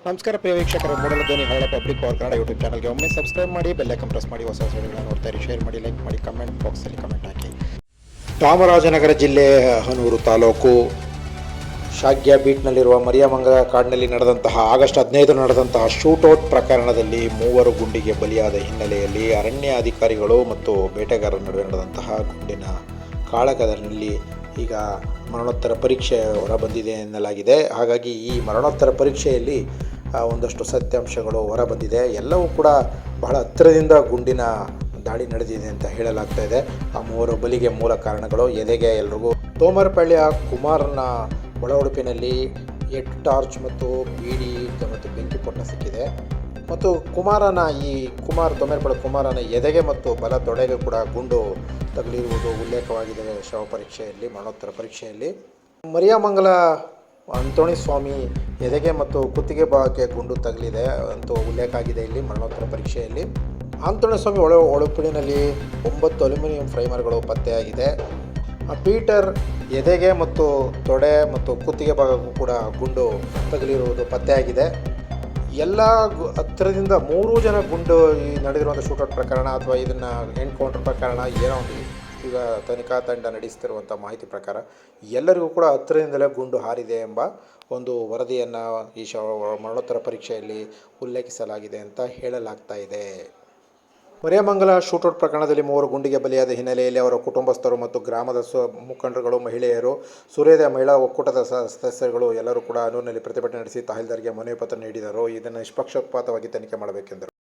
ನಮಸ್ಕಾರ ಪ್ರಿಯ ವೀಕ್ಷಕರೇ, ಮೂಡಲ ಧ್ವನಿ ಹಳ್ಳ ಪಬ್ಲಿಕ್ ಪವರ್ ಕನ್ನಡ ಯೂಟ್ಯೂಬ್ ಚಾನಲ್ಗೆ ಒಮ್ಮೆ ಸಬ್ಸ್ಕ್ರೈಬ್ ಮಾಡಿ, ಬೆಲ್ ಐಕಾನ್ ಪ್ರೆಸ್ ಮಾಡಿ, ಹೊಸ ವಿಡಿಯೋಗಳನ್ನು ನೋಡ್ತಾ ಇರಿ. ಶೇರ್ ಮಾಡಿ, ಲೈಕ್ ಮಾಡಿ, ಕಮೆಂಟ್ ಬಾಕ್ಸಲ್ಲಿ ಕಮೆಂಟ್ ಹಾಕಿ. ಚಾಮರಾಜನಗರ ಜಿಲ್ಲೆ ಹನೂರು ತಾಲೂಕು ಶಾಗ್ಯ ಬೀಟ್ನಲ್ಲಿರುವ ಮರಿಯಮಂಗಲ ಕಾಡಿನಲ್ಲಿ ನಡೆದಂತಹ ಆಗಸ್ಟ್ 15 ನಡೆದಂತಹ ಶೂಟೌಟ್ ಪ್ರಕರಣದಲ್ಲಿ 3 ಗುಂಡಿಗೆ ಬಲಿಯಾದ ಹಿನ್ನೆಲೆಯಲ್ಲಿ ಅರಣ್ಯ ಅಧಿಕಾರಿಗಳು ಮತ್ತು ಬೇಟೆಗಾರರ ನಡುವೆ ನಡೆದಂತಹ ಗುಂಡಿನ ಕಾಳಗದಲ್ಲಿ ಈಗ ಮರಣೋತ್ತರ ಪರೀಕ್ಷೆ ಹೊರಬಂದಿದೆ ಎನ್ನಲಾಗಿದೆ. ಹಾಗಾಗಿ ಈ ಮರಣೋತ್ತರ ಪರೀಕ್ಷೆಯಲ್ಲಿ ಒಂದಷ್ಟು ಸತ್ಯಾಂಶಗಳು ಹೊರಬಂದಿದೆ. ಎಲ್ಲವೂ ಕೂಡ ಬಹಳ ಹತ್ತಿರದಿಂದ ಗುಂಡಿನ ದಾಳಿ ನಡೆದಿದೆ ಅಂತ ಹೇಳಲಾಗ್ತಾ ಇದೆ. ಆ 3 ಬಲಿಗೆ ಮೂಲ ಕಾರಣಗಳು ಎದೆಗೆ ಎಲ್ರಿಗೂ ತೋಮರಪಳ್ಳಿಯ ಕುಮಾರನ ಒಳ ಉಡುಪಿನಲ್ಲಿ 8 ಟಾರ್ಚ್ ಮತ್ತು ಬೀಡಿ ಮತ್ತು ಬೆಂಕಿ ಪೊಟ್ಟ ಸಿಕ್ಕಿದೆ. ಮತ್ತು ತೋಮರಪಳ್ಳಿ ಕುಮಾರನ ಎದೆಗೆ ಮತ್ತು ಬಲ ತೊಡೆಗೆ ಕೂಡ ಗುಂಡು ತಗುಲಿರುವುದು ಉಲ್ಲೇಖವಾಗಿದೆ ಶವ ಪರೀಕ್ಷೆಯಲ್ಲಿ, ಮರಣೋತ್ತರ ಪರೀಕ್ಷೆಯಲ್ಲಿ. ಮರಿಯಮಂಗಲ ಅಂತೋಣಿ ಸ್ವಾಮಿ ಎದೆಗೆ ಮತ್ತು ಕುತ್ತಿಗೆ ಭಾಗಕ್ಕೆ ಗುಂಡು ತಗುಲಿದೆ ಅಂತೂ ಉಲ್ಲೇಖ ಆಗಿದೆ ಇಲ್ಲಿ ಮರಣೋತ್ತರ ಪರೀಕ್ಷೆಯಲ್ಲಿ. ಅಂತೋಣಿ ಸ್ವಾಮಿ ಒಳಪುಳಿನಲ್ಲಿ 9 ಅಲ್ಯೂಮಿನಿಯಂ ಫ್ರೈಮರ್ಗಳು ಪತ್ತೆಯಾಗಿದೆ. ಪೀಟರ್ ಎದೆಗೆ ಮತ್ತು ತೊಡೆ ಮತ್ತು ಕುತ್ತಿಗೆ ಭಾಗಕ್ಕೂ ಕೂಡ ಗುಂಡು ತಗುಲಿರುವುದು ಪತ್ತೆಯಾಗಿದೆ. ಎಲ್ಲ ಹತ್ತಿರದಿಂದ 3 ಜನ ಗುಂಡು ಈ ನಡೆದಿರುವಂಥ ಶೂಟೌಟ್ ಪ್ರಕರಣ ಅಥವಾ ಇದನ್ನು ಎನ್ಕೌಂಟರ್ ಪ್ರಕರಣ ಏನೋ ಈಗ ತನಿಖಾ ತಂಡ ನಡೆಸ್ತಿರುವಂಥ ಮಾಹಿತಿ ಪ್ರಕಾರ ಎಲ್ಲರಿಗೂ ಕೂಡ ಹತ್ತಿರದಿಂದಲೇ ಗುಂಡು ಹಾರಿದೆ ಎಂಬ ಒಂದು ವರದಿಯನ್ನು ಈ ಮರಣೋತ್ತರ ಪರೀಕ್ಷೆಯಲ್ಲಿ ಉಲ್ಲೇಖಿಸಲಾಗಿದೆ ಅಂತ ಹೇಳಲಾಗ್ತಾ ಇದೆ. ಮರಿಯಮಂಗಲ ಶೂಟೌಟ್ ಪ್ರಕರಣದಲ್ಲಿ 3 ಗುಂಡಿಗೆ ಬಲಿಯಾದ ಹಿನ್ನೆಲೆಯಲ್ಲಿ ಅವರ ಕುಟುಂಬಸ್ಥರು ಮತ್ತು ಗ್ರಾಮದ ಮುಖಂಡರುಗಳು, ಮಹಿಳೆಯರು, ಸೂರ್ಯೋದಯ ಮಹಿಳಾ ಒಕ್ಕೂಟದ ಸದಸ್ಯರುಗಳು ಎಲ್ಲರೂ ಕೂಡ ಹನೂರಿನಲ್ಲಿ ಪ್ರತಿಭಟನೆ ನಡೆಸಿ ತಹಸೀಲ್ದಾರ್ಗೆ ಮನವಿ ಪತ್ರ ನೀಡಿದರು. ಇದನ್ನು ನಿಷ್ಪಕ್ಷಪಾತವಾಗಿ ತನಿಖೆ ಮಾಡಬೇಕೆಂದರು.